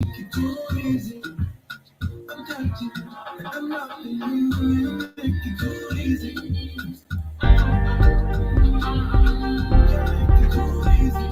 Make it too easy. I'm touching, I'm loving you. Make it too easy. Make it too easy.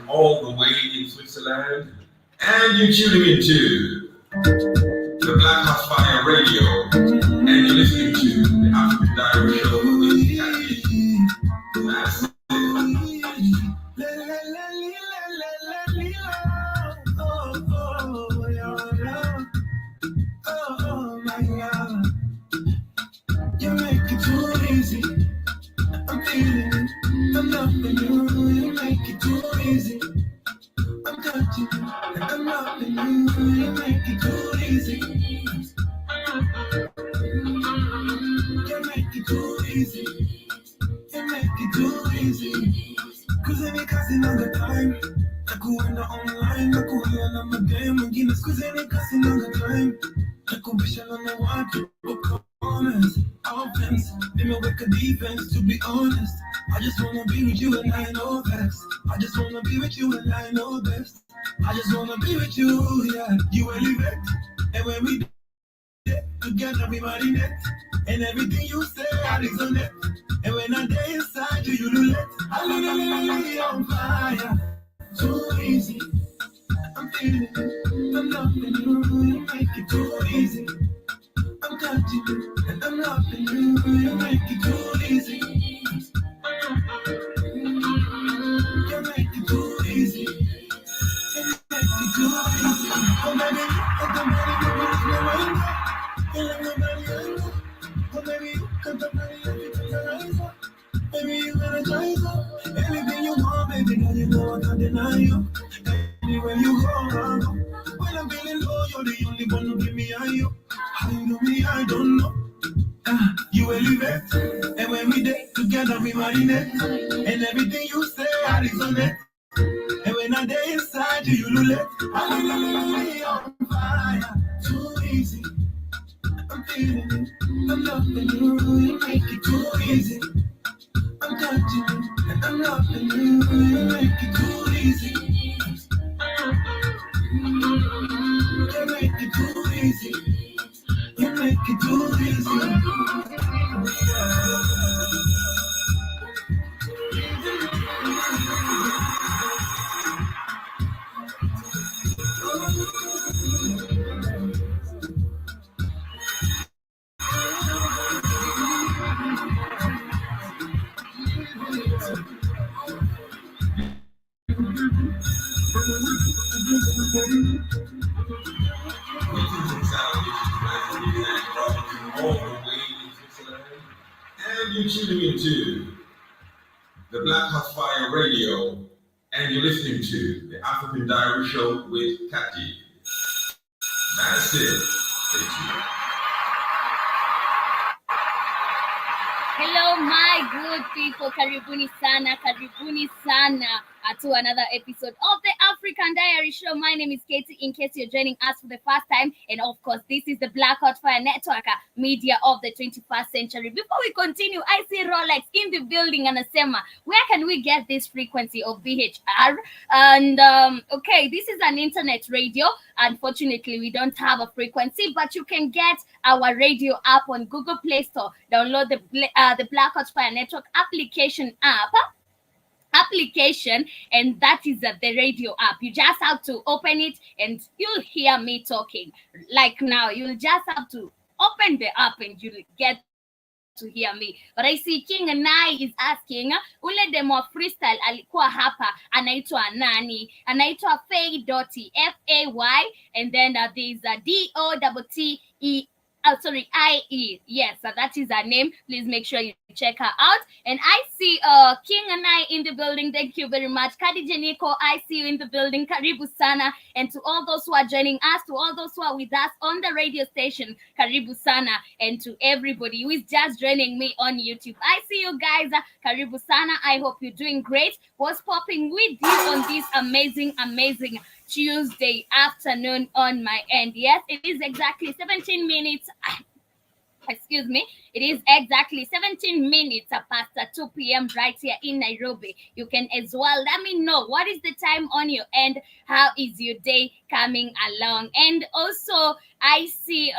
All the way in Switzerland, and you're tuning into the Black House Fire Radio, and you're listening to the African Diary Show with Kathy. That's it. Oh my God, you make it too easy. I'm feeling it, I'm loving you. You make it too easy. I'm touching you, I'm loving you. You make it too easy. You make it too easy. You make it too easy. Cause any casting all the time. Nakuenda online, nakuhia na madem. Mwingine squeeze any casting all the time. Nakubishana na watu kwa comments. Offense, nimeweka defense to be honest. I just wanna be with you and I know best. I just wanna be with you and I know best. I just wanna be with you, yeah. You elevate, and when we together we marinate. And everything you say, I resonate. And when I day inside you, you do it. I literally on fire. Too easy. I'm feeling it. I'm loving you. You make it too easy. I'm touching you. And I'm loving you. You make it too easy. You make it too easy. You make it too easy. Oh baby, you push me right now. You like nobody else. Oh baby, you baby, you energize up. Anything you want, baby, now you know I can't deny you. Anywhere you go, I go. When I'm feeling low, you're the only one who give me high. How you know me, I don't know. You elevate, and when we date together, we marinate. And everything you say, I resonate. And when I day inside you, you lulate. I'm literally on fire. Too easy. I'm feeling it. I'm loving you. You make it too easy. I'm touching you, and I'm loving you. You make it too easy. You make it too easy. You make it too easy. All the way in Switzerland, and you're tuning into the Black House Fire Radio, and you're listening to the African Diary Show with Kathy. That's it. Stay tuned. Hello my good people, karibuni sana to another episode of the African Diary Show. My name is Katie, in case you're joining us for the first time. And of course, this is the Black Hot Fire Network, media of the 21st century. Before we continue, I see Rolex in the building and Asema. Where can we get this frequency of VHR? And okay, this is an internet radio. Unfortunately, we don't have a frequency, but you can get our radio app on Google Play Store. Download the Black Hot Fire Network application, and that is the radio app. You just have to open it and you'll hear me talking like now. You'll just have to open the app and you'll get to hear me. But I see King Nai is asking, ule demo freestyle alikuwa hapa anaitwa nani? Anaitwa Fay Dotty, Fay, and then there's a Dotte. Sorry, IE. Yes, that is her name. Please make sure you check her out. And I see King and I in the building. Thank you very much. Kadi Janiko, I see you in the building. Karibu Sana. And to all those who are joining us, to all those who are with us on the radio station, Karibu Sana. And to everybody who is just joining me on YouTube, I see you guys. Karibu Sana. I hope you're doing great. What's popping with you on this amazing Tuesday afternoon on my end? Yes, it is exactly 17 minutes. Excuse me. It is exactly 17 minutes past 2 p.m. right here in Nairobi. You can as well let me know what is the time on your end. How is your day coming along? And also, I see,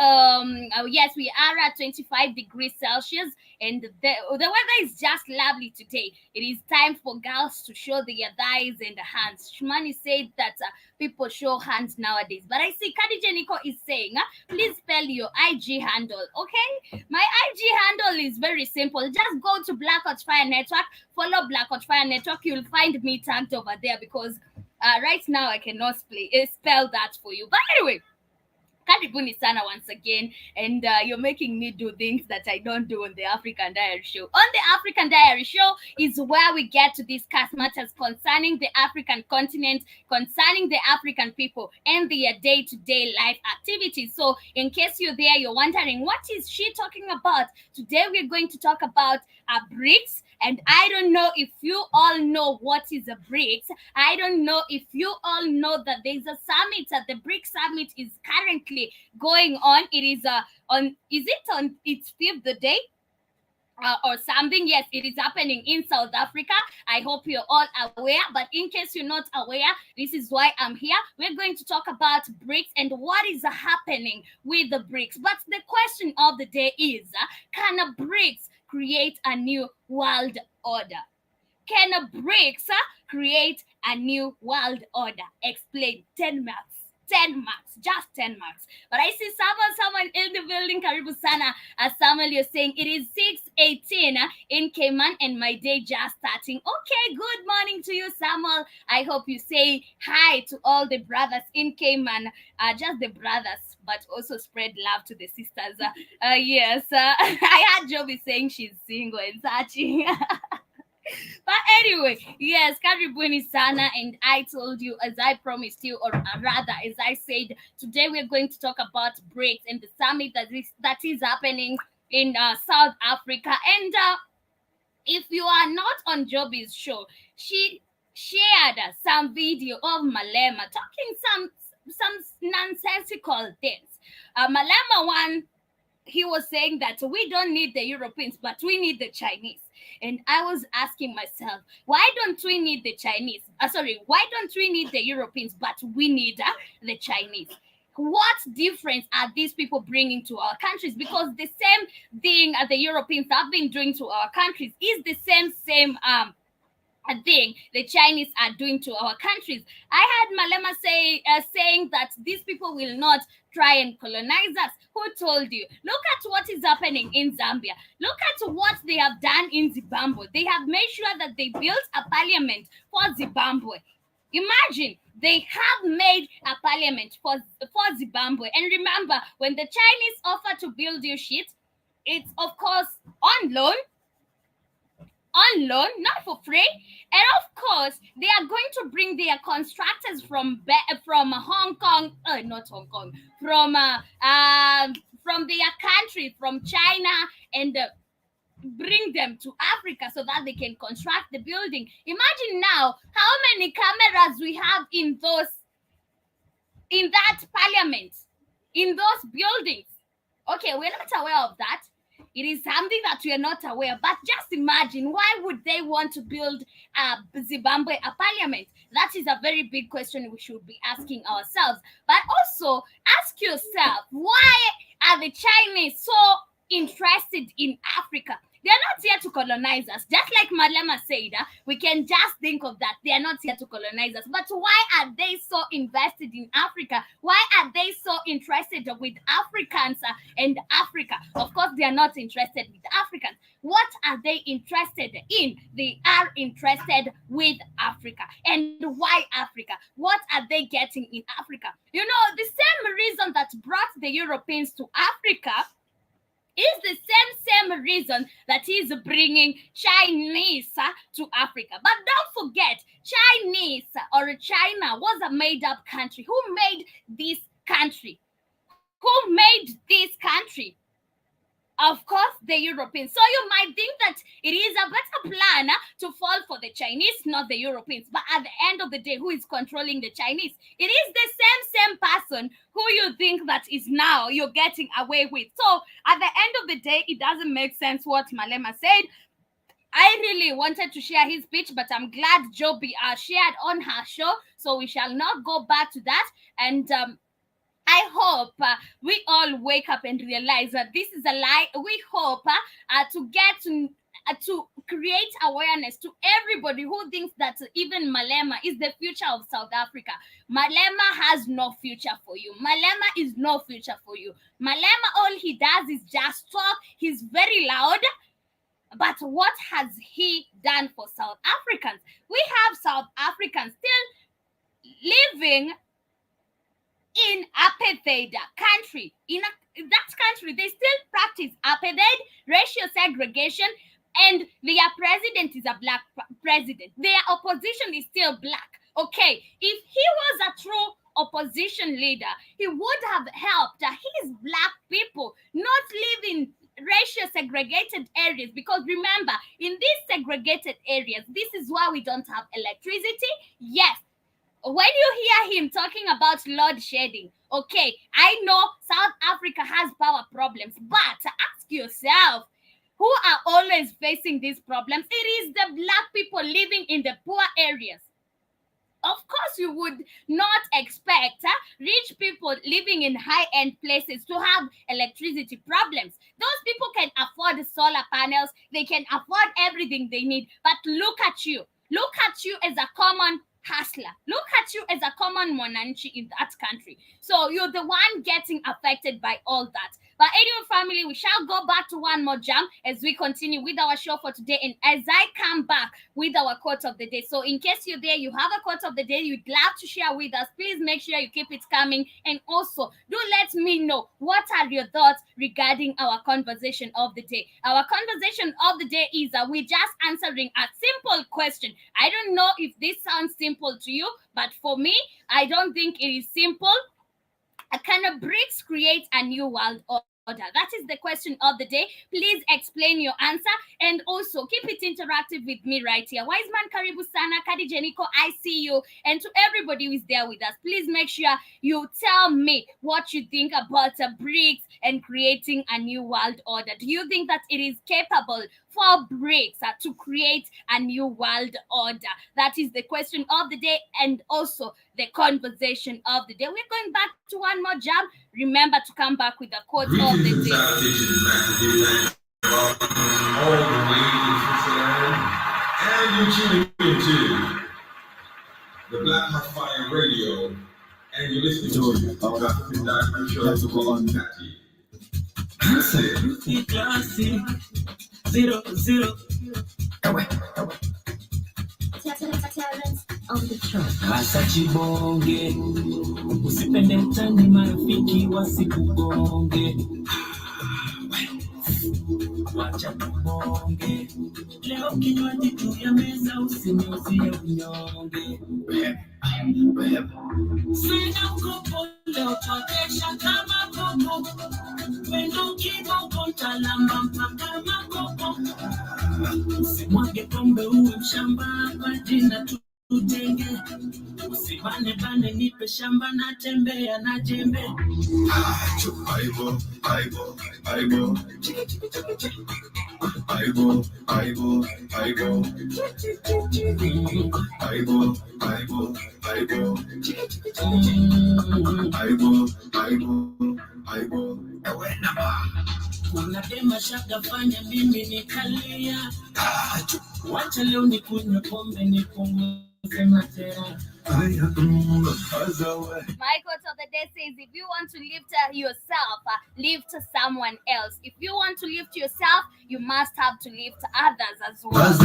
yes, we are at 25 degrees Celsius, and the weather is just lovely today. It is time for girls to show their thighs and hands. Shmani said that people show hands nowadays. But I see Khadija Nico is saying, please spell your IG handle, okay? My IG handle is very simple. Just go to Black Hot Fire Network, follow Black Hot Fire Network. You'll find me tagged over there because right now I cannot spell that for you. But anyway, Karibuni Sana once again, and you're making me do things that I don't do on the African Diary Show. On the African Diary Show is where we get to discuss matters concerning the African continent, concerning the African people, and their day-to-day life activities. So in case you're there, you're wondering, what is she talking about? Today we're going to talk about Brics. And I don't know if you all know what is a Brics. I don't know if you all know that there's a summit. The Brics Summit is currently going on. It is on its fifth day? Or something. Yes, it is happening in South Africa. I hope you're all aware, but in case you're not aware, this is why I'm here. We're going to talk about Brics and what is happening with the Brics. But the question of the day is, can a Brics create a new world order? Can a Brics create a new world order? Explain. 10 marks. 10 marks, just 10 marks. But I see someone in the building. Karibu Sana. Samuel, you're saying it is 6:18 in Cayman and my day just starting. Okay, good morning to you, Samuel. I hope you say hi to all the brothers in Cayman. Just the brothers, but also spread love to the sisters. Yes, I heard Joby saying she's single and searching. But anyway, yes, Karibuni Sana, and I told you, as I promised you, or rather, as I said, today we're going to talk about Brics and the summit that is happening in South Africa. And if you are not on Joby's show, she shared some video of Malema talking some nonsensical things. Malema one, he was saying that we don't need the Europeans, but we need the Chinese. And I was asking myself, why don't we need the Chinese? Why don't we need the Europeans, but we need the Chinese? What difference are these people bringing to our countries? Because the same thing the Europeans have been doing to our countries is the same thing the Chinese are doing to our countries. I had Malema saying that these people will not try and colonize us. Who told you? Look at what is happening in Zambia. Look at what they have done in Zimbabwe. They have made sure that they built a parliament for Zimbabwe. Imagine, they have made a parliament for Zimbabwe. And remember, when the Chinese offer to build you shit, it's of course on loan, not for free. And of course, they are going to bring their constructors from Hong Kong, not Hong Kong, from their country, from China and bring them to Africa so that they can construct the building. Imagine now how many cameras we have in that parliament, in those buildings. Okay, we're not aware of that. It is something that we are not aware. But just imagine, why would they want to build Zimbabwe a parliament? That is a very big question we should be asking ourselves. But also ask yourself, why are the Chinese so interested in Africa? They are not here to colonize us. Just like Malema said, we can just think of that. They are not here to colonize us. But why are they so invested in Africa? Why are they so interested with Africans and Africa? Of course, they are not interested with Africans. What are they interested in? They are interested with Africa. And why Africa? What are they getting in Africa? You know, the same reason that brought the Europeans to Africa is the same reason that is bringing Chinese to Africa. But don't forget, Chinese or China was a made-up country. Who made this country? Who made this country? Of course, the Europeans. So you might think that it is a better plan to fall for the Chinese, not the Europeans. But at the end of the day, who is controlling the Chinese? It is the same person who you think that is now you're getting away with. So at the end of the day, it doesn't make sense what Malema said. I really wanted to share his speech, but I'm glad Joby shared on her show. So we shall not go back to that. And I hope we all wake up and realize that this is a lie. We hope to get to create awareness to everybody who thinks that even Malema is the future of South Africa. Malema has no future for you. Malema is no future for you. Malema, all he does is just talk. He's very loud. But what has he done for South Africans? We have South Africans still living in apartheid country. In that country, they still practice apartheid, racial segregation, and their president is a black president. Their opposition is still black. Okay, if he was a true opposition leader, he would have helped his black people not live in racial segregated areas, because remember, in these segregated areas, this is why we don't have electricity. Yes, when you hear him talking about load shedding, okay, I know South Africa has power problems, but ask yourself, who are always facing these problems? It is the black people living in the poor areas. Of course, you would not expect rich people living in high-end places to have electricity problems. Those people can afford solar panels. They can afford everything they need. But look at you. Look at you as a common hustler. Look at you as a common mwananchi in that country. So you're the one getting affected by all that. But anyway, family, we shall go back to one more jam as we continue with our show for today. And as I come back with our quote of the day. So in case you're there, you have a quote of the day you'd love to share with us, please make sure you keep it coming. And also, do let me know what are your thoughts regarding our conversation of the day. Our conversation of the day is we're just answering a simple question. I don't know if this sounds simple to you, but for me, I don't think it is simple. Can a Brics create a new world order? That is the question of the day. Please explain your answer and also keep it interactive with me right here. Wiseman Karibu Sana, Kadi Jeniko, I see you. And to everybody who is there with us, please make sure you tell me what you think about Brics and creating a new world order. Do you think that it is capable for Brics to create a new world order? That is the question of the day and also the conversation of the day. We're going back to one more jam. Remember to come back with a quote of the day. All the way in Switzerland, and you're tuning into the Black Hot Fire Radio, and you're listening to the African Diary Show with Natty. That's it. Classy 00. Hasa chibonge, usipende utani, marafiki wasikugonge. Wacha kubonge, leo kinywaji juu ya meza, usiniuzie unyonge. Sina mkopo leo, twakesha kama kopo. Wendo kiboko talamba mpaka makopo. Usimwage pombe uwe mshamba hapa jina tujenge. Usibane bane nipe shamba na tembea na jembe. Aibo, aibo, aibo. Aibo, aibo, aibo. Aibo, aibo, aibo. Aibo, aibo, aibo. Ewe nama. Kuna dema shaka fanya mimi nikalia. Wacha leo nikunywe pombe nipunguze matera. My quote of the day says, if you want to lift yourself, lift someone else. If you want to lift yourself, you must have to lift others as well.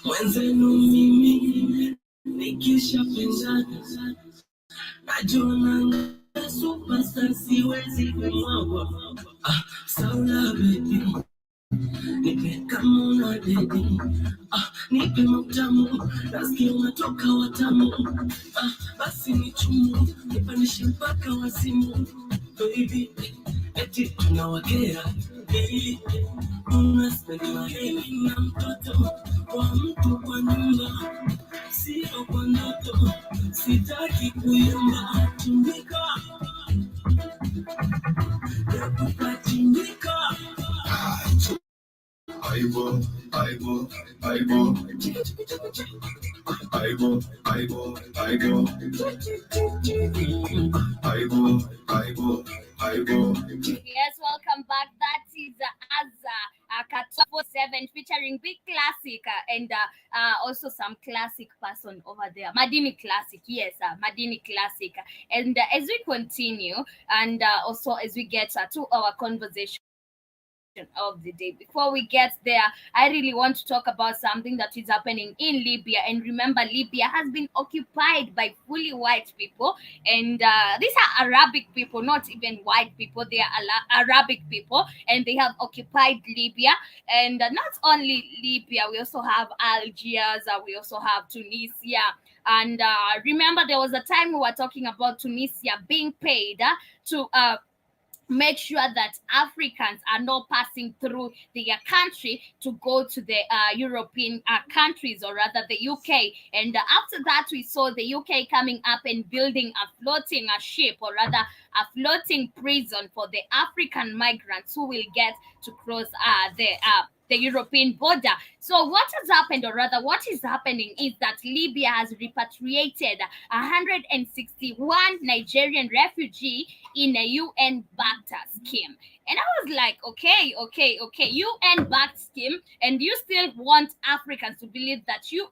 Mwenzenu mimi nikisha penzana najona superstar siwezi kumwaga. Saula baby nipe kama una dedi. Nipe mtamu nasikia unatoka watamu. Basi ni chumu nipanishe mpaka wazimu. Baby eti tunawakera daily. Unaspend maheli na mtoto kwa mtu kwa nyumba, sio kwa ndoto. Sitaki kuyumba. Chimbika nakupa chimbika. Aibo, aibo, aibo. Aibo, aibo, aibo. Aibo, aibo, aibo. Yes, welcome back. That is Kat 7 featuring Big Classic and also some classic person over there. Madini Classic, yes, Madini Classic. And as we continue and also as we get to our conversation of the day. Before we get there, I really want to talk about something that is happening in Libya. And remember, Libya has been occupied by fully white people, and these are Arabic people, not even white people. They are Arabic people, and they have occupied Libya. And not only Libya, we also have Algiers, we also have Tunisia. And remember, there was a time we were talking about Tunisia being paid to make sure that Africans are not passing through their country to go to the European countries, or rather the UK. And after that, we saw the UK coming up and building a floating ship, or rather a floating prison for the African migrants who will get to cross the European border. So what has happened, or rather what is happening, is that Libya has repatriated 161 Nigerian refugees in a UN-backed scheme. And I was like, okay, UN-backed scheme, and you still want Africans to believe that you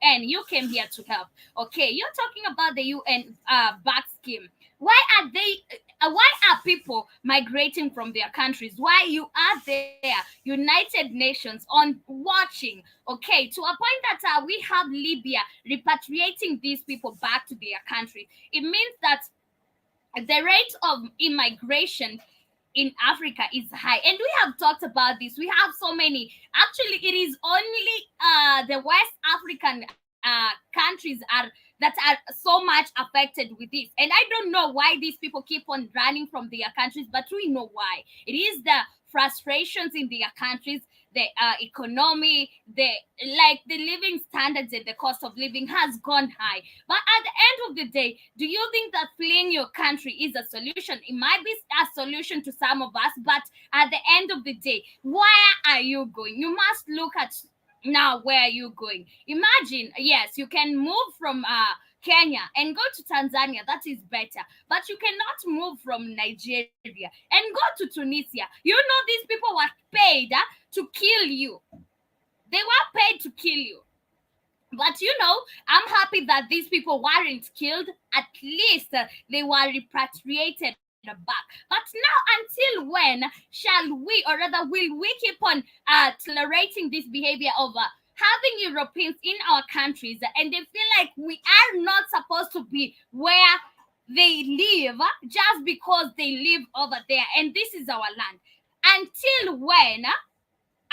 came here to help. Okay, you're talking about the UN-backed scheme. Why are people migrating from their countries? Why you are there, United Nations, on watching? Okay, to a point that we have Libya repatriating these people back to their country. It means that the rate of immigration in Africa is high, and we have talked about this. We have so many. Actually, it is only the West African countries that are so much affected with this. And I don't know why these people keep on running from their countries, but we know why. It is the frustrations in their countries, the economy, the living standards and the cost of living has gone high. But at the end of the day, do you think that fleeing your country is a solution? It might be a solution to some of us, but at the end of the day, where are you going? You must look at now, where are you going? Imagine, yes, you can move from Kenya and go to Tanzania. That is better. But you cannot move from Nigeria and go to Tunisia. You know, these people were paid to kill you. They were paid to kill you. But you know, I'm happy that these people weren't killed. At least they were repatriated back. But now, until when shall we, or rather will we keep on tolerating this behavior of having Europeans in our countries, and they feel like we are not supposed to be where they live just because they live over there, and this is our land. Until when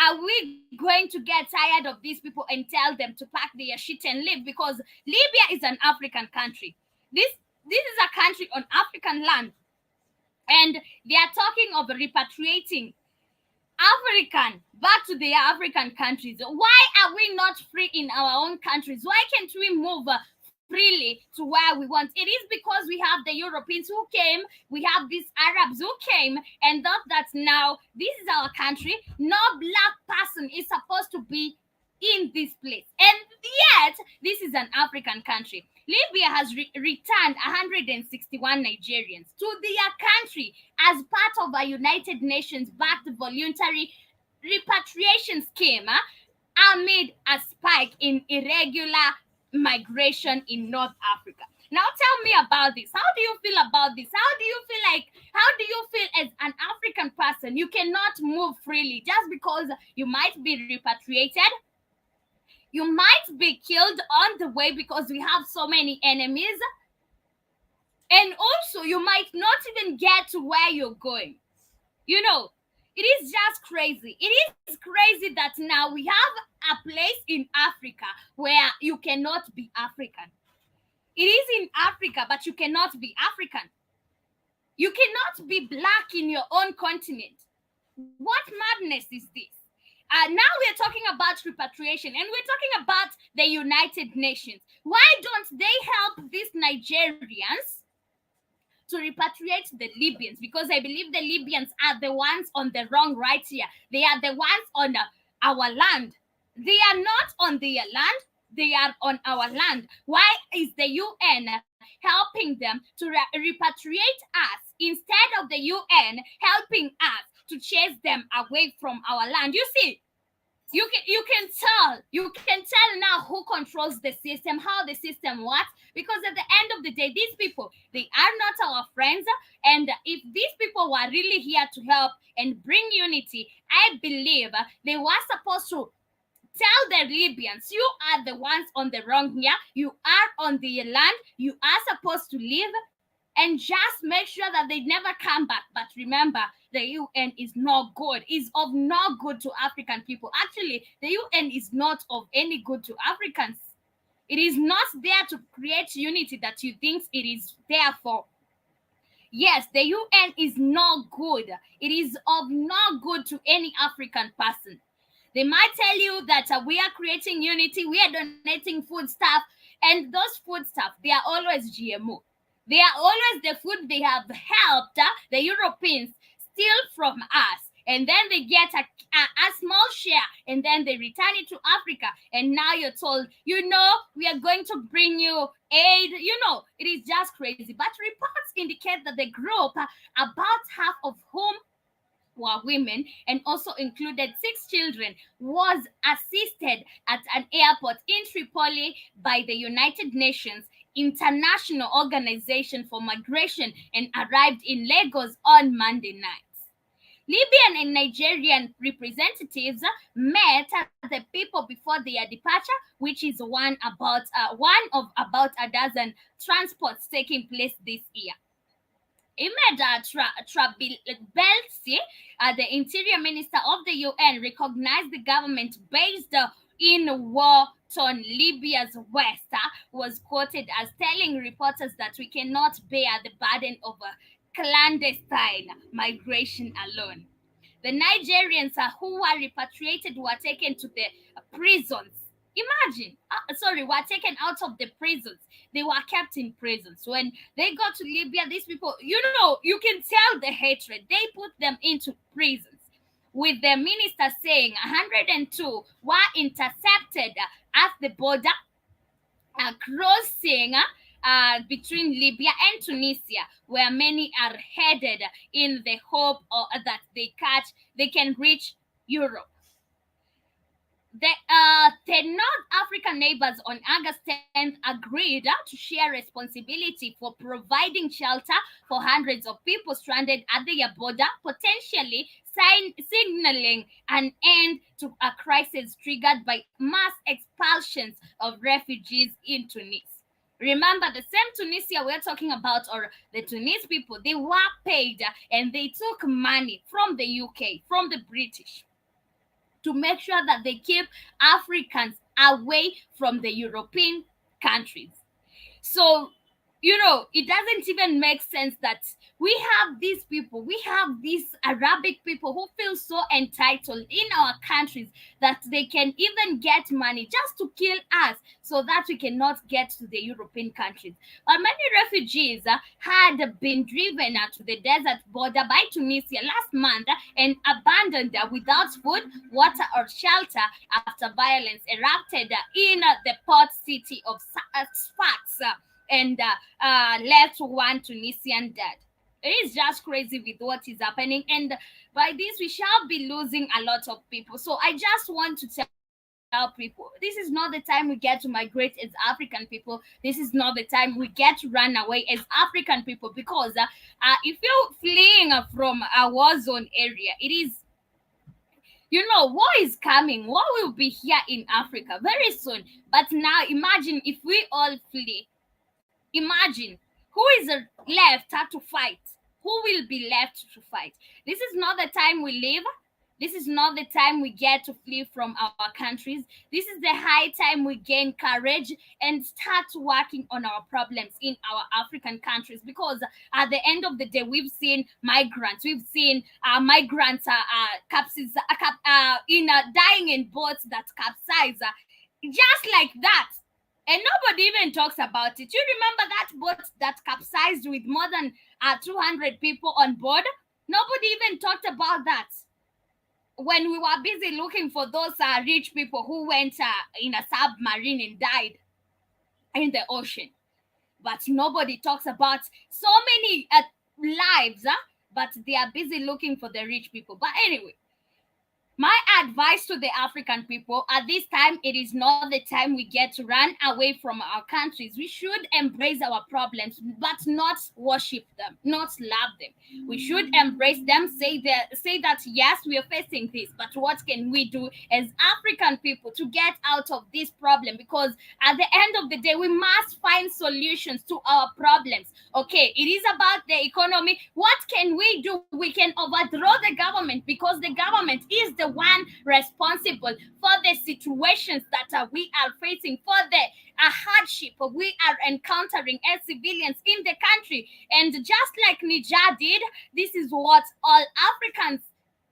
are we going to get tired of these people and tell them to pack their shit and leave? Because Libya is an African country. This is a country on African land, and they are talking of repatriating African back to their African countries. Why are we not free in our own countries? Why can't we move freely to where we want? It is because we have the Europeans who came, we have these Arabs who came and thought that now this is our country. No black person is supposed to be in this place. And yet, this is an African country. Libya has returned 161 Nigerians to their country as part of a United Nations-backed voluntary repatriation scheme amid a spike in irregular migration in North Africa. Now tell me about this. How do you feel about this? How do you feel as an African person? You cannot move freely just because you might be repatriated. You might be killed on the way because we have so many enemies. And also, you might not even get to where you're going. You know, it is just crazy. It is crazy that now we have a place in Africa where you cannot be African. It is in Africa, but you cannot be African. You cannot be black in your own continent. What madness is this? Now we're talking about repatriation, and we're talking about the United Nations. Why don't they help these Nigerians to repatriate the Libyans? Because I believe the Libyans are the ones on the wrong right here. They are the ones on our land. They are not on their land. They are on our land. Why is the UN helping them to repatriate us instead of the UN helping us to chase them away from our land? You see, you can tell now who controls the system, how the system works, because at the end of the day, these people, they are not our friends. And if these people were really here to help and bring unity, I believe they were supposed to tell the Libyans, you are the ones on the wrong here. You are on the land. You are supposed to leave, and just make sure that they never come back. But remember, the UN is not good. Is of no good to African people. Actually, the UN is not of any good to Africans. It is not there to create unity that you think it is there for. Yes, the UN is not good. It is of no good to any African person. They might tell you that we are creating unity, we are donating food stuff, and those food stuff, they are always GMO. They are always the food they have helped the Europeans steal from us. And then they get a small share, and then they return it to Africa. And now you're told, we are going to bring you aid. It is just crazy. But reports indicate that the group, about half of whom were women and also included 6 children, was assisted at an airport in Tripoli by the United Nations International Organization for Migration and arrived in Lagos on Monday night. Libyan and Nigerian representatives met the people before their departure, which is one of about a dozen transports taking place this year. Ahmed Trabelsi, the Interior Minister of the UN, recognized the government based in war-torn Libya's west, was quoted as telling reporters that we cannot bear the burden of clandestine migration alone. The Nigerians who were repatriated were taken to the prisons. Imagine, were taken out of the prisons. They were kept in prisons. When they got to Libya, these people, you can tell the hatred. They put them into prisons, with the minister saying 102 were intercepted at the border, crossing between Libya and Tunisia, where many are headed in the hope that they can reach Europe. The North African neighbors on August 10th agreed to share responsibility for providing shelter for hundreds of people stranded at their border, potentially signaling an end to a crisis triggered by mass expulsions of refugees in Tunis. Remember, the same Tunisia we're talking about, or the Tunis people, they were paid and they took money from the UK, from the British, to make sure that they keep Africans away from the European countries. So, it doesn't even make sense that we have these people, we have these Arabic people who feel so entitled in our countries that they can even get money just to kill us so that we cannot get to the European countries. But many refugees had been driven to the desert border by Tunisia last month and abandoned without food, water, or shelter after violence erupted in the port city of Sfax and left one Tunisian dead. It is just crazy with what is happening, and by this we shall be losing a lot of people. So I just want to tell people, this is not the time we get to migrate as African people. This is not the time we get to run away as African people, because if you're fleeing from a war zone area, it is, war is coming. War will be here in Africa very soon. But now imagine if we all flee. Imagine who is left to fight. Who will be left to fight? This is not the time we live. This is not the time we get to flee from our countries. This is the high time we gain courage and start working on our problems in our African countries. Because at the end of the day, we've seen migrants. We've seen migrants dying in boats that capsize, just like that. And nobody even talks about it. You remember that boat that capsized with more than 200 people on board? Nobody even talked about that when we were busy looking for those rich people who went in a submarine and died in the ocean. But nobody talks about so many lives, but they are busy looking for the rich people. But anyway, my advice to the African people, at this time, it is not the time we get to run away from our countries. We should embrace our problems, but not worship them, not love them. We should embrace them, say that yes, we are facing this, but what can we do as African people to get out of this problem? Because at the end of the day, we must find solutions to our problems. Okay, it is about the economy. What can we do? We can overthrow the government, because the government is the one responsible for the situations that we are facing, for the hardship we are encountering as civilians in the country. And just like Niger did, this is what all Africans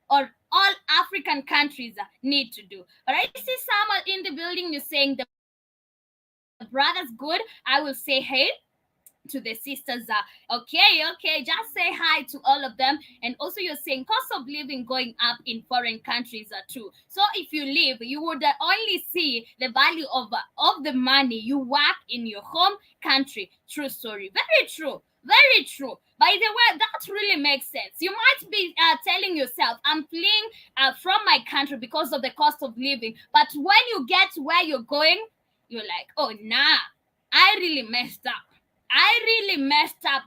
or all African countries need to do. But I see someone in the building, you're saying the brother's good. I will say hey to the sisters. Okay, just say hi to all of them. And also you're saying cost of living going up in foreign countries too. So if you live, you would only see the value of the money you work in your home country. True story. Very true. Very true. By the way, that really makes sense. You might be telling yourself, I'm fleeing from my country because of the cost of living. But when you get where you're going, you're like, oh, nah, I really messed up.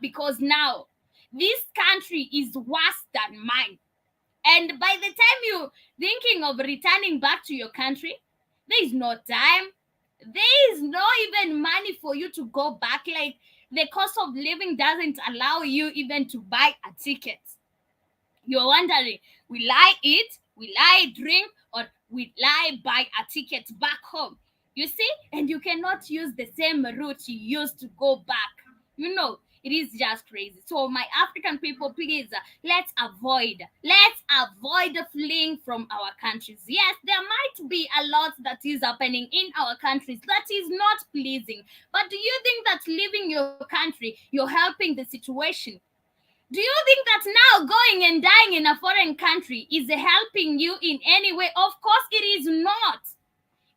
Because now this country is worse than mine. And by the time you're thinking of returning back to your country, there is no time. There is no even money for you to go back. Like, the cost of living doesn't allow you even to buy a ticket. You're wondering, will I eat? Will I drink? Or will I buy a ticket back home? You see? And you cannot use the same route you used to go back. It is just crazy. So my African people, please, let's avoid fleeing from our countries. Yes, there might be a lot that is happening in our countries that is not pleasing. But do you think that leaving your country, you're helping the situation? Do you think that now going and dying in a foreign country is helping you in any way? Of course it is not.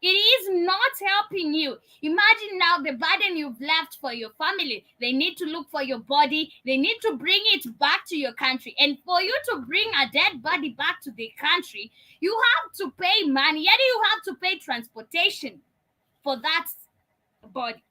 It is not helping you. Imagine now the burden you've left for your family. They need to look for your body. They need to bring it back to your country. And for you to bring a dead body back to the country, you have to pay money. Yet you have to pay transportation for that body.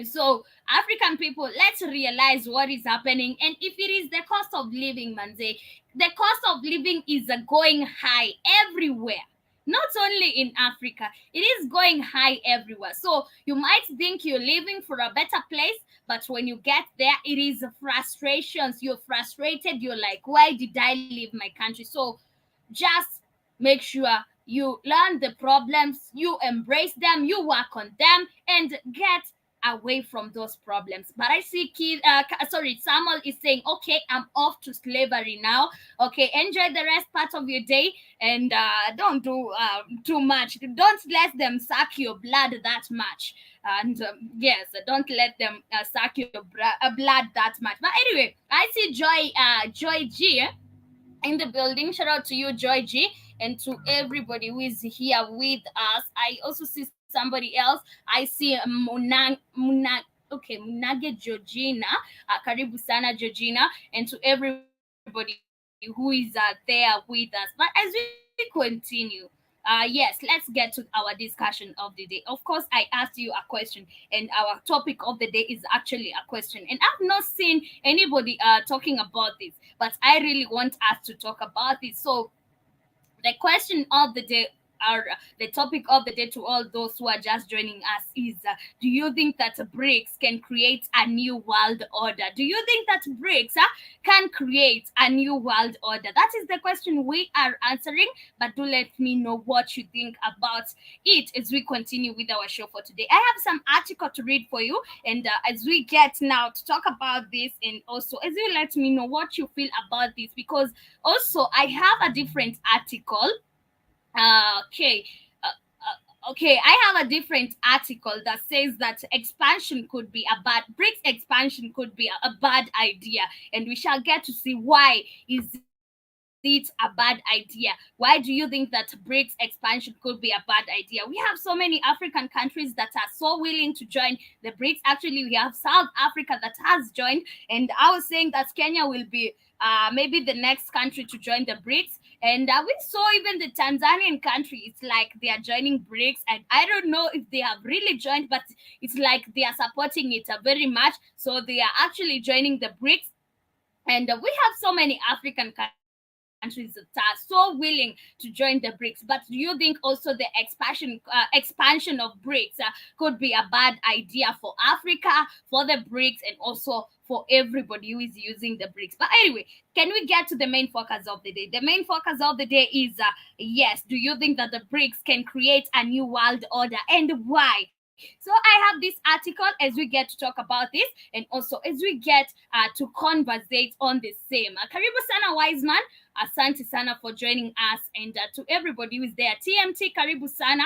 So African people, let's realize what is happening. And if it is the cost of living, manze, the cost of living is going high everywhere, not only in Africa, it is going high everywhere. So you might think you're living for a better place, but when you get there, it is frustrations. You're frustrated, you're like, why did I leave my country? So just make sure you learn the problems, you embrace them, you work on them, and get away from those problems. But I see Samuel is saying, okay, I'm off to slavery now. Okay, enjoy the rest part of your day, and don't do too much. Don't let them suck your blood that much. And yes, don't let them suck your blood that much. But anyway, I see Joy G in the building. Shout out to you, Joy G, and to everybody who is here with us. I also see somebody else. I see Munage Georgina. Karibu sana, Georgina, and to everybody who is there with us. But as we continue, yes, let's get to our discussion of the day. Of course, I asked you a question, and our topic of the day is actually a question. And I've not seen anybody talking about this, but I really want us to talk about this. So the question of the day, or the topic of the day, to all those who are just joining us is, do you think that BRICS can create a new world order? Do you think that BRICS can create a new world order? That is the question we are answering. But do let me know what you think about it as we continue with our show for today. I have some article to read for you, and as we get now to talk about this, and also as you let me know what you feel about this, because also I have a different article. Okay. Okay, I have a different article that says that expansion could be a bad BRICS expansion could be a bad idea, and we shall get to see why is it a bad idea. Why do you think that BRICS expansion could be a bad idea? We have so many African countries that are so willing to join the BRICS. Actually, we have South Africa that has joined, and I was saying that Kenya will be maybe the next country to join the BRICS. And we saw even the Tanzanian country, it's like they are joining BRICS. And I don't know if they have really joined, but it's like they are supporting it very much. So they are actually joining the BRICS. And we have so many African countries that are so willing to join the BRICS. But do you think also the expansion of BRICS could be a bad idea for Africa, for the BRICS, and also for everybody who is using the BRICS? But anyway, can we get to the main focus of the day? The main focus of the day is, yes, do you think that the BRICS can create a new world order, and why? So I have this article as we get to talk about this, and also as we get to conversate on the same. Karibu sana, Wiseman. Asante sana for joining us, and to everybody who is there. TMT, Karibu sana.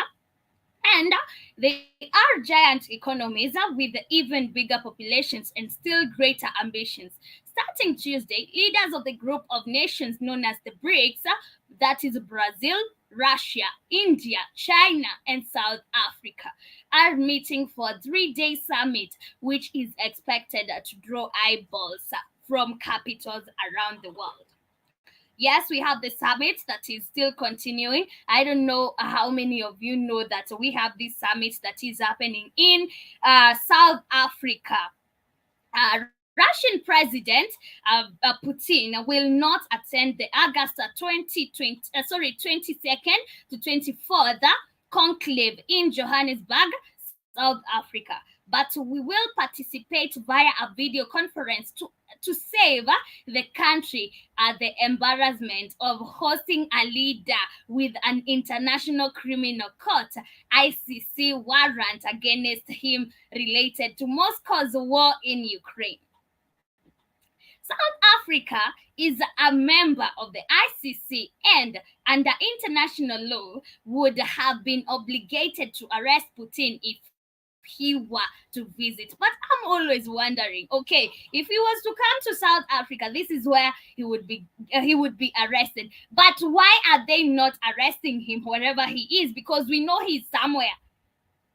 And they are giant economies with even bigger populations and still greater ambitions. Starting Tuesday, leaders of the group of nations known as the BRICS, that is Brazil, Russia, India, China, and South Africa, are meeting for a 3-day summit, which is expected to draw eyeballs from capitals around the world. Yes, we have the summit that is still continuing. I don't know how many of you know that we have this summit that is happening in South Africa. Russian President Putin will not attend the August 22nd to 24th conclave in Johannesburg, South Africa. But we will participate via a video conference to save the country the embarrassment of hosting a leader with an international criminal court ICC warrant against him related to Moscow's war in Ukraine. South Africa is a member of the ICC and, under international law, would have been obligated to arrest Putin if he were to visit. But I'm always wondering, okay, if he was to come to South Africa, this is where he would be arrested. But why are they not arresting him wherever he is? Because we know he's somewhere.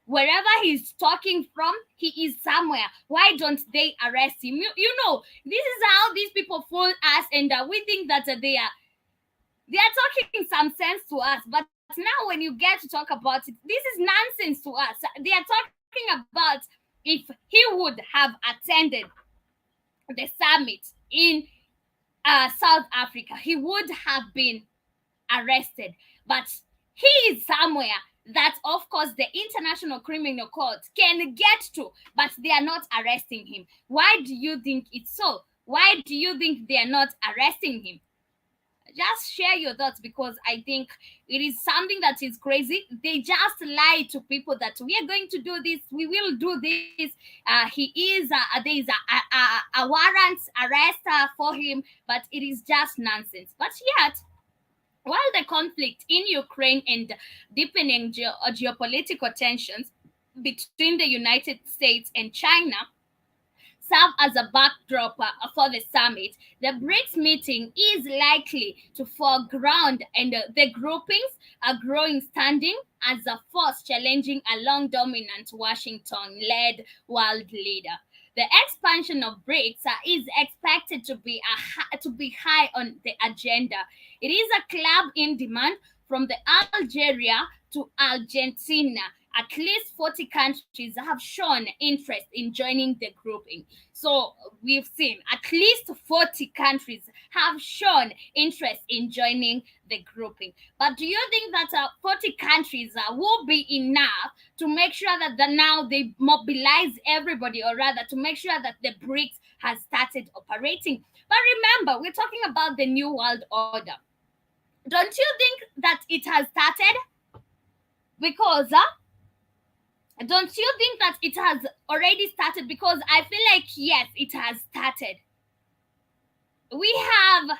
Wherever he's talking from, he is somewhere. Why don't they arrest him? You know, this is how these people fool us, and we think that they are talking some sense to us. But now when you get to talk about it, this is nonsense to us. They are talking about if he would have attended the summit in South Africa, he would have been arrested. But he is somewhere that, of course, the International Criminal Court can get to, but they are not arresting him. Why do you think it's so? Why do you think they are not arresting him? Just share your thoughts, because I think it is something that is crazy. They just lie to people that we are going to do this, we will do this. There is a warrant arrest for him, but it is just nonsense. But yet, while the conflict in Ukraine and deepening geopolitical tensions between the United States and China serve as a backdrop for the summit, the BRICS meeting is likely to foreground, and the groupings are growing standing as a force challenging a long dominant Washington-led world leader. The expansion of BRICS is expected to be high on the agenda. It is a club in demand from the Algeria to Argentina. At least 40 countries have shown interest in joining the grouping. So we've seen at least 40 countries have shown interest in joining the grouping. But do you think that 40 countries will be enough to make sure that now they mobilize everybody, or rather to make sure that the BRICS has started operating? But remember, we're talking about the New World Order. Don't you think that it has started? Because don't you think that it has already started? Because I feel like, yes, it has started. We have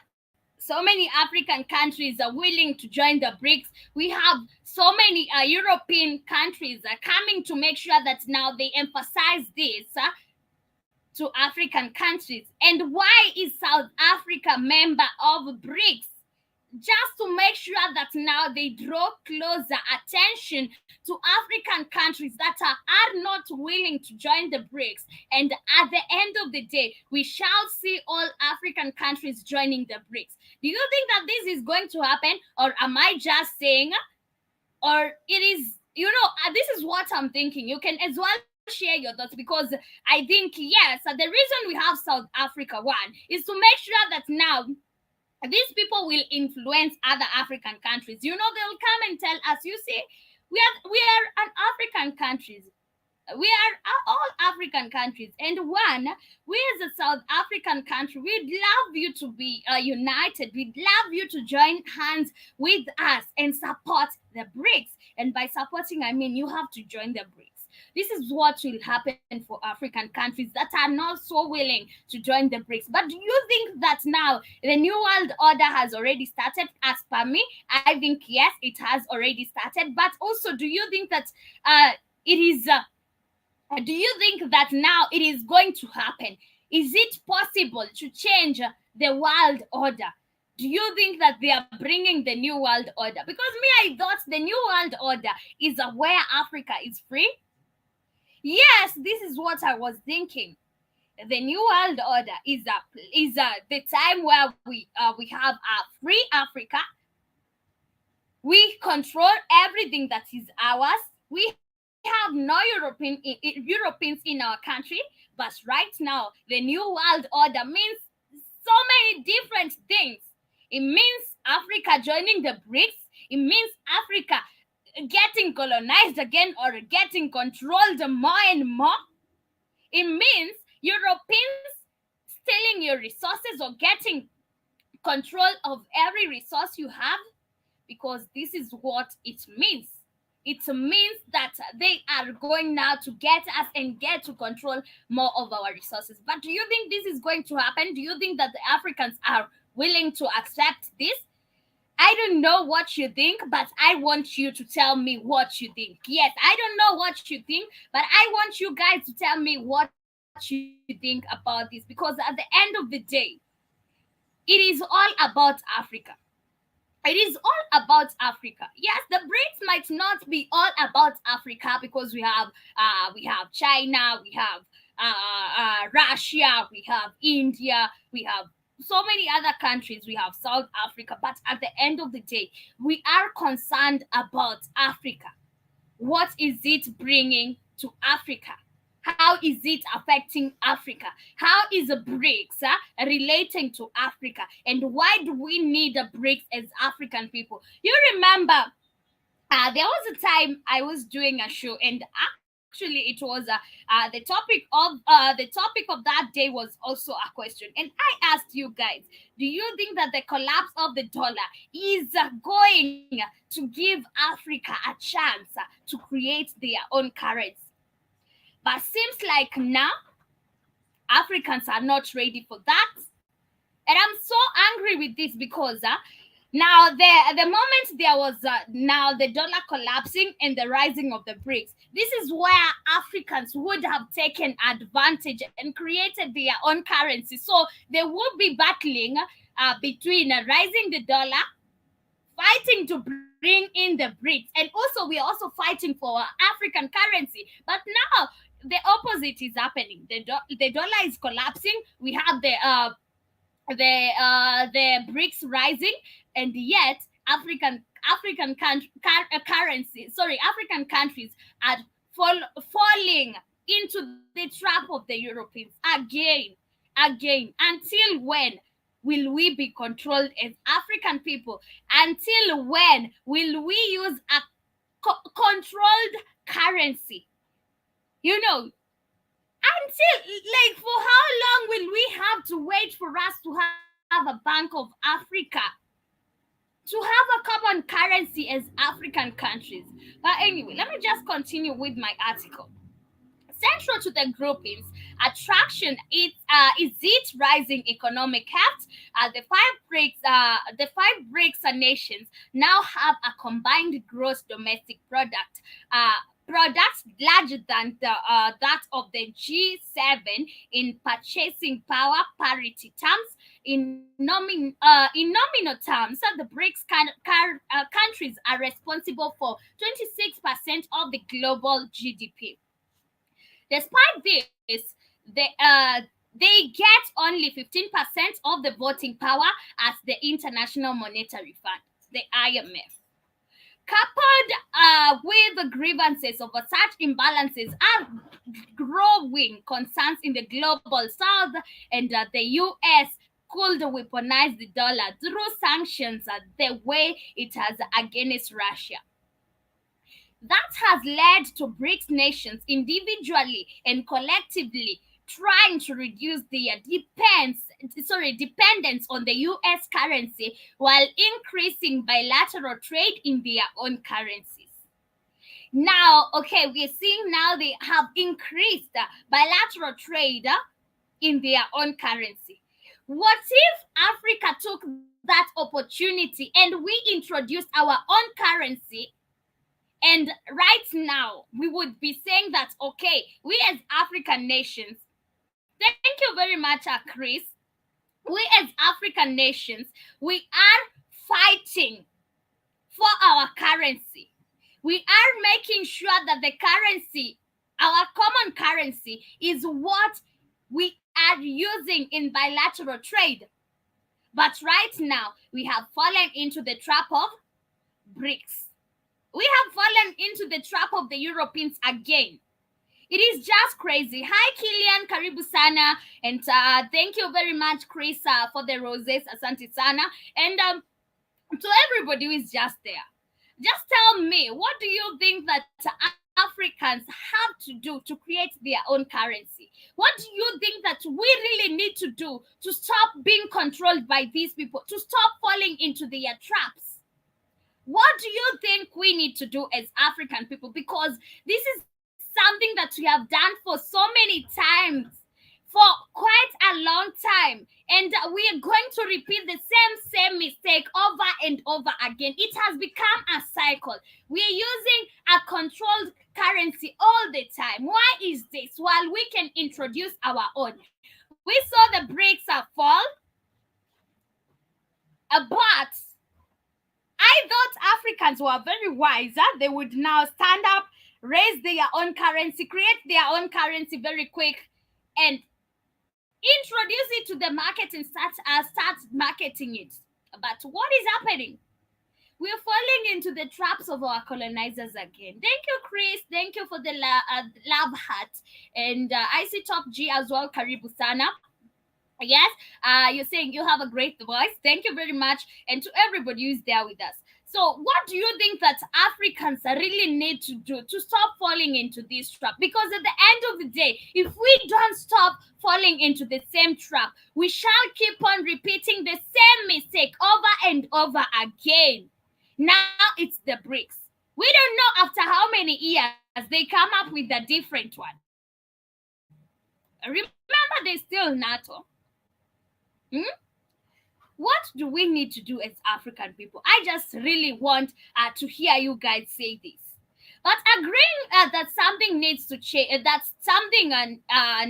so many African countries are willing to join the BRICS. We have so many European countries coming to make sure that now they emphasize this to African countries. And why is South Africa member of BRICS? Just to make sure that now they draw closer attention to African countries that are not willing to join the BRICS. And at the end of the day, we shall see all African countries joining the BRICS. Do you think that this is going to happen? Or am I just saying? Or it is, this is what I'm thinking. You can as well share your thoughts, because I think, yes, the reason we have South Africa, one, is to make sure that now these people will influence other African countries. They'll come and tell us, you see, we are an African countries. We are all African countries. And one, we as a South African country, we'd love you to be united. We'd love you to join hands with us and support the BRICS. And by supporting, I mean you have to join the BRICS. This is what will happen for African countries that are not so willing to join the BRICS. But do you think that now the New World Order has already started? As per me, I think, yes, it has already started. But also, do you think that it is... do you think that now it is going to happen? Is it possible to change the world order? Do you think that they are bringing the New World Order? Because I thought the New World Order is where Africa is free. Yes, this is what I was thinking. The New World Order is the time where we have a free Africa. We control everything that is ours. We have no Europeans in our country. But right now, the New World Order means so many different things. It means Africa joining the BRICS. It means Africa getting colonized again or getting controlled more and more. It means Europeans stealing your resources or getting control of every resource you have, because this is what it means. It means that they are going now to get us and get to control more of our resources. But do you think this is going to happen? Do you think that the Africans are willing to accept this? I don't know what you think, but I want you to tell me what you think. Yes, I don't know what you think, but I want you guys to tell me what you think about this, because at the end of the day, it is all about Africa. It is all about Africa. Yes, the BRICS might not be all about Africa, because we have China, we have Russia, we have India, we have so many other countries, we have South Africa. But at the end of the day, we are concerned about Africa. What is it bringing to Africa? How is it affecting Africa? How is the BRICS relating to Africa? And why do we need the BRICS as African people? You remember there was a time I was doing a show, and actually it was the topic of that day was also a question, and I asked you guys, do you think that the collapse of the dollar is going to give Africa a chance to create their own currency? But seems like now Africans are not ready for that. And I'm so angry with this because now the moment there was now the dollar collapsing and the rising of the BRICS, this is where Africans would have taken advantage and created their own currency. So they would be battling between rising the dollar, fighting to bring in the BRICS, and also we are also fighting for African currency. But now the opposite is happening. The dollar is collapsing. We have the BRICS rising, and yet African countries are falling into the trap of the Europeans again. Until when will we be controlled as African people? Until when will we use a controlled currency? You know, until, like, for how long will we have to wait for us to have a Bank of Africa, to have a common currency as African countries? But anyway, let me just continue with my article. Central to the grouping's attraction is its rising economic heft. The five BRICS nations now have a combined gross domestic product. Products larger than that of the G7 in purchasing power parity terms. In nominal terms, the BRICS countries are responsible for 26% of the global GDP. Despite this, they get only 15% of the voting power as the International Monetary Fund, the IMF. Coupled with the grievances over such imbalances are growing concerns in the global south, and the US could weaponize the dollar through sanctions the way it has against Russia. That has led to BRICS nations individually and collectively trying to reduce their dependence on the US currency while increasing bilateral trade in their own currencies. Now, okay, we are seeing now they have increased bilateral trade in their own currency. What if Africa took that opportunity and we introduced our own currency? And right now, we would be saying that, okay, we as African nations, thank you very much, Chris. We as African nations, we are fighting for our currency. We are making sure that the currency, our common currency, is what we are using in bilateral trade. But right now, we have fallen into the trap of BRICS. We have fallen into the trap of the Europeans again. It is just crazy. Hi, Kilian, karibu sana. And thank you very much, Chris, for the roses, asante sana. And to everybody who is just there, just tell me, what do you think that Africans have to do to create their own currency? What do you think that we really need to do to stop being controlled by these people, to stop falling into their traps? What do you think we need to do as African people? Because this is something that we have done for so many times, for quite a long time, and we are going to repeat the same mistake over and over again. It has become a cycle. We are using a controlled currency all the time. Why is this? While we can introduce our own. We saw the BRICS fall, but I thought Africans were very wise. They would now stand up, raise their own currency, create their own currency very quick, and introduce it to the market and start marketing it. But what is happening? we're falling into the traps of our colonizers again. Thank you, Chris. Thank you for the love heart. And I see Top G as well. Karibu Sana. Yes, you're saying you have a great voice. Thank you very much. And to everybody who's there with us. So, what do you think that Africans really need to do to stop falling into this trap? Because at the end of the day, if we don't stop falling into the same trap, we shall keep on repeating the same mistake over and over again. Now it's the Brics. We don't know after how many years they come up with a different one. Remember, there's still NATO. What do we need to do as African people? I just really want to hear you guys say this. But agreeing that something needs to change, that something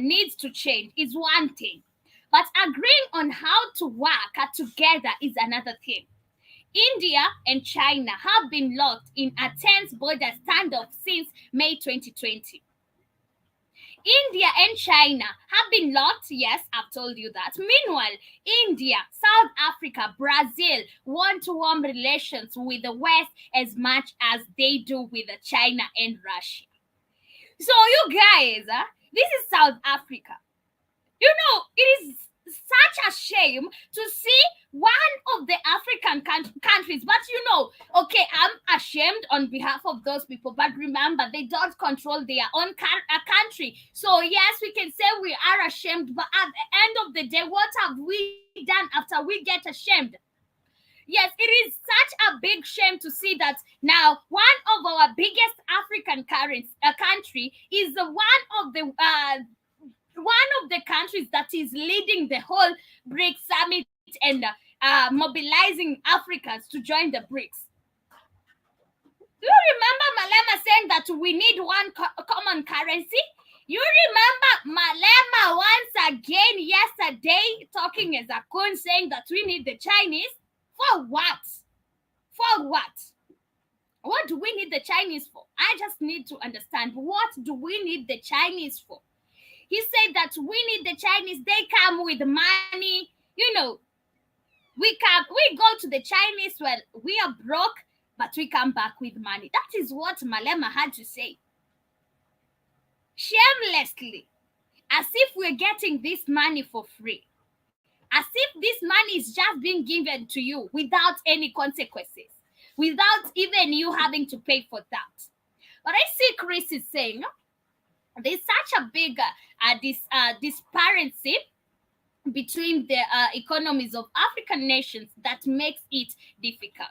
needs to change is one thing. But agreeing on how to work together is another thing. India and China have been locked in a tense border standoff since May 2020. India and China have been locked. Yes, I've told you that. Meanwhile, India, South Africa, Brazil want to warm relations with the West as much as they do with China and Russia. So you guys, this is South Africa. You know, it is such a shame to see one of the African countries, but you know, okay, I'm ashamed on behalf of those people, but remember, they don't control their own country. So yes, we can say we are ashamed, but at the end of the day, what have we done after we get ashamed? Yes, it is such a big shame to see that now one of our biggest African country is one of the countries that is leading the whole BRICS summit and mobilizing Africans to join the BRICS. Do you remember Malema saying that we need one common currency? You remember Malema once again yesterday talking as a coon saying that we need the Chinese? For what? For what? What do we need the Chinese for? I just need to understand, what do we need the Chinese for? He said that we need the Chinese. They come with money. You know, we go to the Chinese. Well, we are broke, but we come back with money. That is what Malema had to say. Shamelessly, as if we're getting this money for free. As if this money is just being given to you without any consequences, without even you having to pay for that. But I see Chris is saying, there's such a big disparity between the economies of African nations that makes it difficult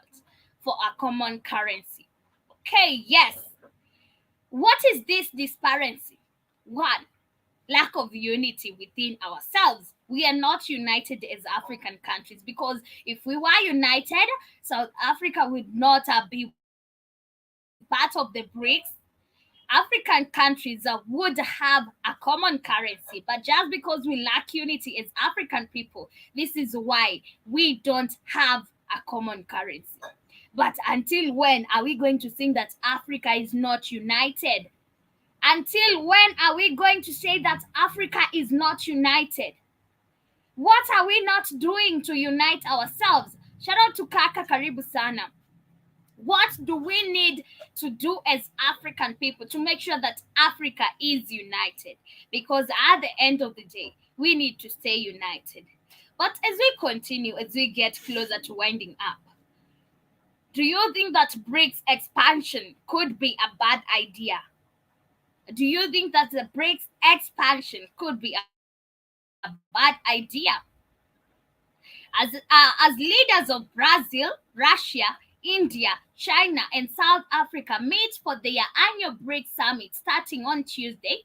for a common currency. Okay, yes. What is this disparity? One, lack of unity within ourselves. We are not united as African countries, because if we were united, South Africa would not be part of the BRICS. African countries would have a common currency, but just because we lack unity as African people, this is why we don't have a common currency. But until when are we going to think that Africa is not united? Until when are we going to say that Africa is not united? What are we not doing to unite ourselves? Shout out to Kaka Karibu Sana. What do we need to do as African people to make sure that Africa is united? Because at the end of the day, we need to stay united. But as we continue, as we get closer to winding up, do you think that BRICS expansion could be a bad idea? Do you think that the BRICS expansion could be a bad idea? As leaders of Brazil, Russia, India, China, and South Africa meet for their annual BRICS summit starting on Tuesday,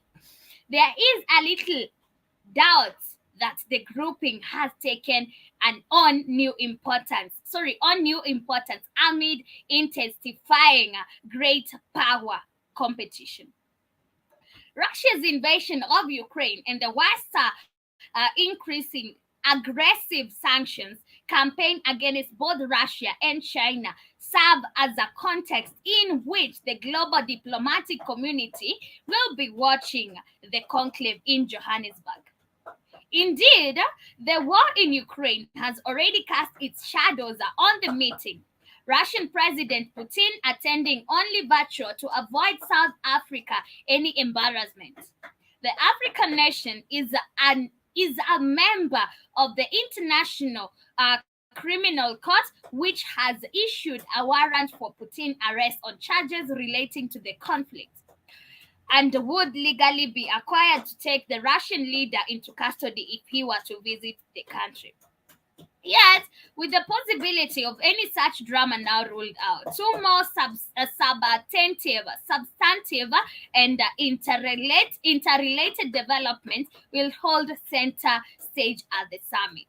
there is a little doubt that the grouping has taken on new importance amid intensifying great power competition. Russia's invasion of Ukraine and the West's increasing aggressive sanctions campaign against both Russia and China serve as a context in which the global diplomatic community will be watching the conclave in Johannesburg. Indeed, the war in Ukraine has already cast its shadows on the meeting. Russian President Putin attending only virtual to avoid South Africa any embarrassment. The African nation is a member of the International Criminal Court, which has issued a warrant for Putin arrest on charges relating to the conflict, and would legally be required to take the Russian leader into custody if he were to visit the country. Yet, with the possibility of any such drama now ruled out, two more substantive and interrelated developments will hold center stage at the summit.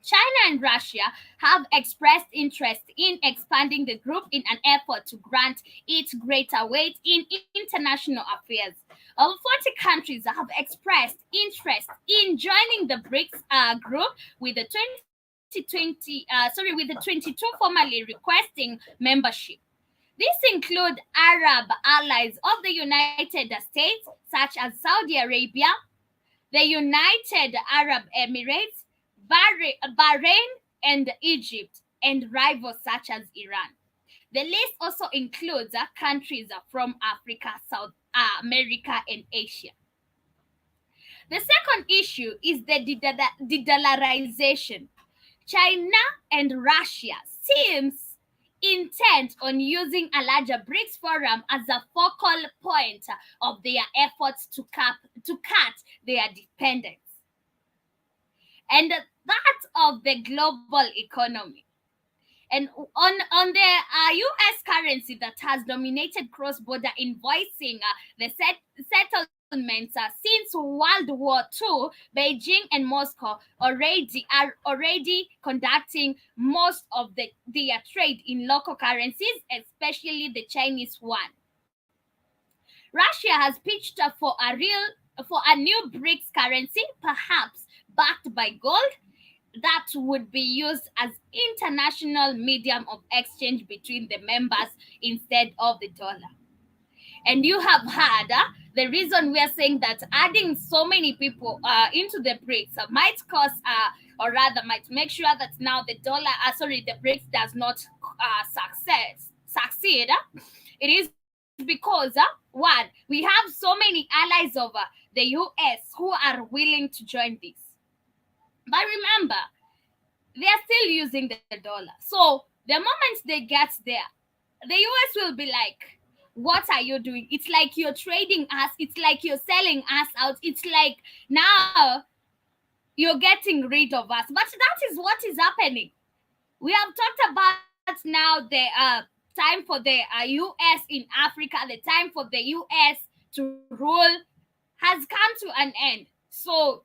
China and Russia have expressed interest in expanding the group in an effort to grant it greater weight in international affairs. Over 40 countries have expressed interest in joining the Brics group, with the 22 formally requesting membership. These include Arab allies of the United States, such as Saudi Arabia, the United Arab Emirates, Bahrain, and Egypt, and rivals such as Iran. The list also includes countries from Africa, South America, and Asia. The second issue is the de-dollarization. China and Russia seems intent on using a larger Brics forum as a focal point of their efforts to cut their dependence and that of the global economy. And on the U.S. currency that has dominated cross-border invoicing, the settlements since World War II, Beijing and Moscow are already conducting most of their trade in local currencies, especially the Chinese yuan. Russia has pitched for a new Brics currency, perhaps backed by gold, that would be used as international medium of exchange between the members instead of the dollar. And you have heard the reason we are saying that adding so many people into the Brics might cause, or rather might make sure that now the Brics does not succeed. It is because, one, we have so many allies of the US who are willing to join this. But remember, they are still using the dollar. So the moment they get there, the US will be like, what are you doing? It's like you're trading us. It's like you're selling us out. It's like now you're getting rid of us. But that is what is happening. We have talked about now the time for the US in Africa, the time for the US to rule has come to an end. So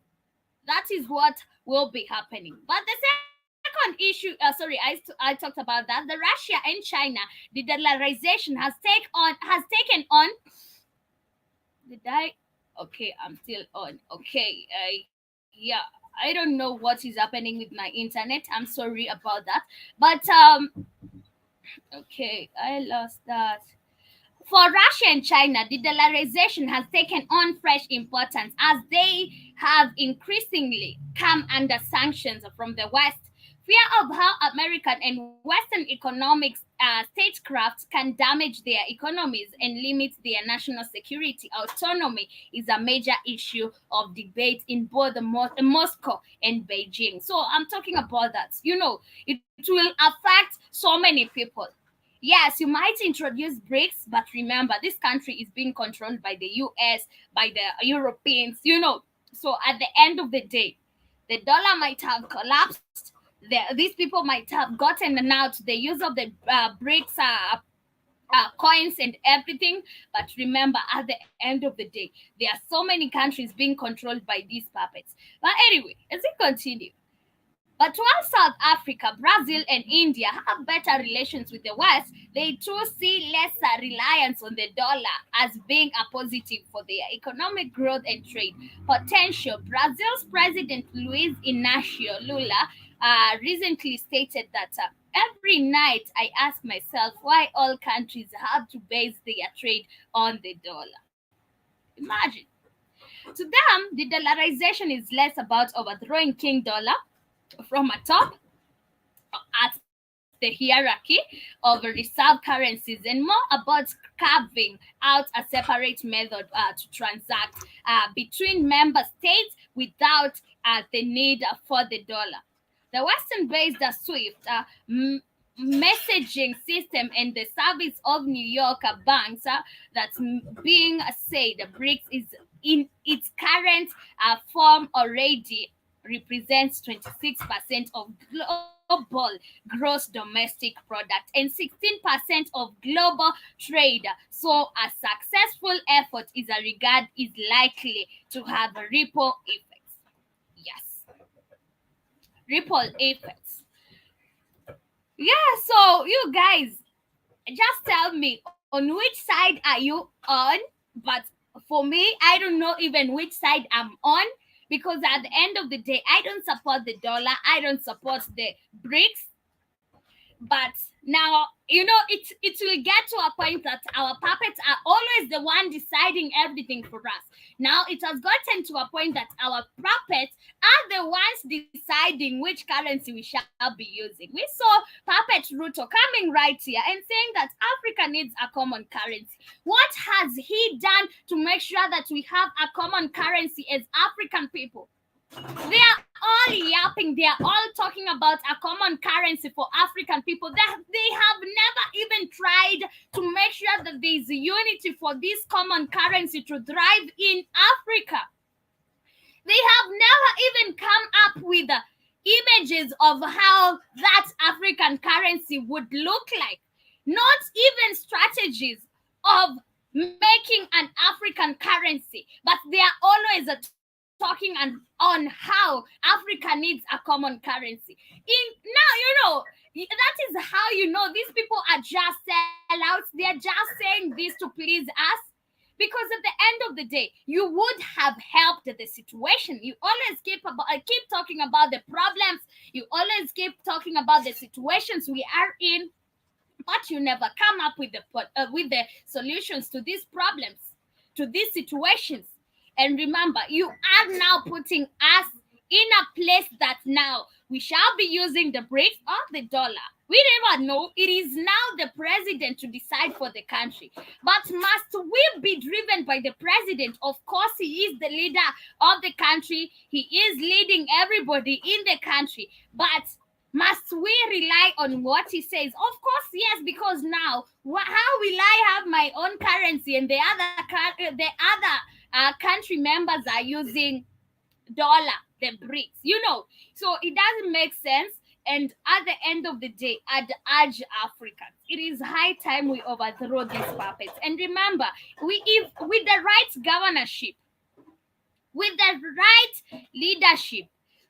that is what will be happening. But the second issue, I talked about that. The Russia and China, the dollarization has taken on. Did I? Okay, I'm still on. Okay, yeah, I don't know what is happening with my internet. I'm sorry about that. But okay, I lost that. For Russia and China, the dollarization has taken on fresh importance as they have increasingly come under sanctions from the West. Fear of how American and Western economics statecraft can damage their economies and limit their national security autonomy is a major issue of debate in both Moscow and Beijing. So I'm talking about that. It will affect so many people. Yes, you might introduce Brics, but remember, this country is being controlled by the US, by the Europeans, So at the end of the day, the dollar might have collapsed. These people might have gotten out the use of the Brics coins and everything. But remember, at the end of the day, there are so many countries being controlled by these puppets. But anyway, as we continue, but while South Africa, Brazil, and India have better relations with the West, they too see lesser reliance on the dollar as being a positive for their economic growth and trade potential. Brazil's President Luiz Inácio Lula recently stated that every night I ask myself why all countries have to base their trade on the dollar. Imagine. To them, the dollarization is less about overthrowing King Dollar from atop the hierarchy of reserve currencies and more about carving out a separate method to transact between member states without the need for the dollar. The Western-based SWIFT messaging system and the service of New York banks that's being said Brics is in its current form already represents 26% of global gross domestic product and 16% of global trade. So a successful effort is likely to have ripple effects. Yes, ripple effects. Yeah, so you guys just tell me on which side are you on? But for me, I don't know even which side I'm on because at the end of the day, I don't support the dollar, I don't support the Brics. But now, it will get to a point that our puppets are always the one deciding everything for us. Now it has gotten to a point that our puppets are the ones deciding which currency we shall be using. We saw Puppet Ruto coming right here and saying that Africa needs a common currency. What has he done to make sure that we have a common currency as African people? They are all yapping. They are all talking about a common currency for African people. They have never even tried to make sure that there is unity for this common currency to thrive in Africa. They have never even come up with images of how that African currency would look like. Not even strategies of making an African currency, but they are always talking on how Africa needs a common currency. That is how these people are just sellouts. They are just saying this to please us. Because at the end of the day, you would have helped the situation. You always keep talking about the problems. You always keep talking about the situations we are in, but you never come up with the solutions to these problems, to these situations. And remember, you are now putting us in a place that now we shall be using the Brics or the dollar. We never know. It is now the president to decide for the country. But must we be driven by the president? Of course, he is the leader of the country. He is leading everybody in the country. But must we rely on what he says? Of course, yes, because now, how will I have my own currency and the other country members are using dollar, the Brics, so it doesn't make sense. And at the end of the day, I'd urge Africans, it is high time we overthrow these puppets. And remember, if with the right governorship, with the right leadership,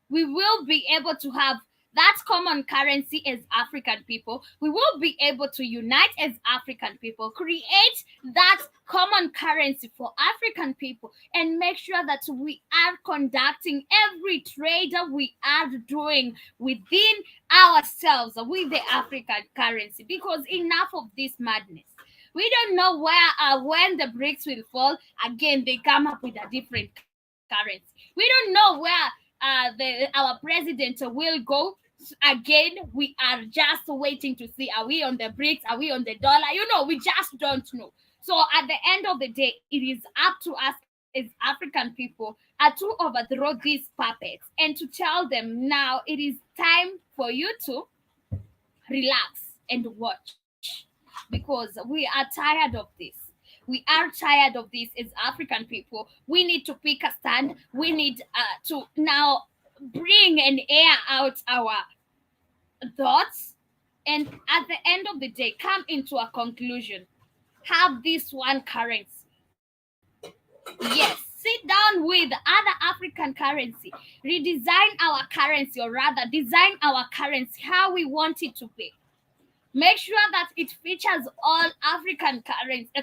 we will be able to have that common currency as African people. We will be able to unite as African people, create that common currency for African people, and make sure that we are conducting every trade that we are doing within ourselves with the African currency. Because enough of this madness. We don't know when the Brics will fall. Again, they come up with a different currency. We don't know where our president will go. Again, we are just waiting to see, are we on the Brics, are we on the dollar? We just don't know. So at the end of the day, it is up to us as African people to overthrow these puppets and to tell them now it is time for you to relax and watch, because we are tired of this. We are tired of this as African people. We need to pick a stand. We need to now bring and air out our thoughts, and at the end of the day, come into a conclusion. Have this one currency. Yes, sit down with other African currency. Redesign our currency, or rather, design our currency how we want it to be. Make sure that it features all African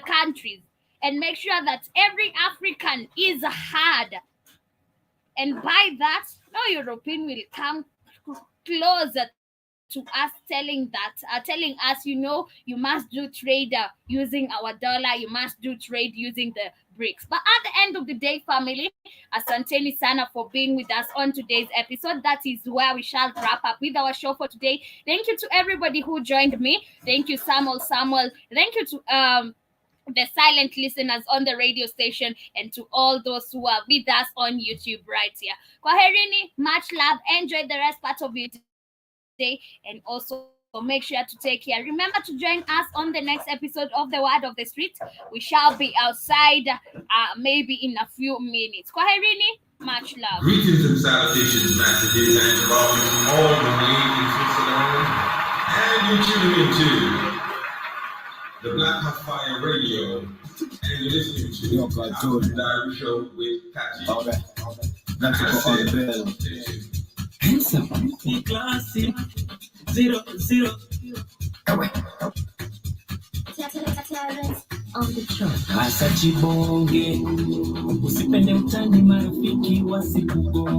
countries, and make sure that every African is heard. And by that, no European will come closer to us, telling us, you must do trade using our dollar, you must do trade using the Brics. But at the end of the day, family, asanteni sana for being with us on today's episode. That is where we shall wrap up with our show for today. Thank you to everybody who joined me. Thank you, Samuel. Thank you to the silent listeners on the radio station, and to all those who are with us on YouTube right here. Kwaherini, much love. Enjoy the rest part of your day, and also make sure to take care. Remember to join us on the next episode of The Word of the Street. We shall be outside maybe in a few minutes. Kwaherini, much love. Greetings and salutations, Master Gibbs and all the way in Switzerland. And you're tuning into the Black Hot Fire Radio, and you're listening to the African Diary Show with Catchy. All right. That's for all the bell. Handsome. Classy. 0. Away. On the track. Asachi bonge. Usipende utani marafiki wasikugo.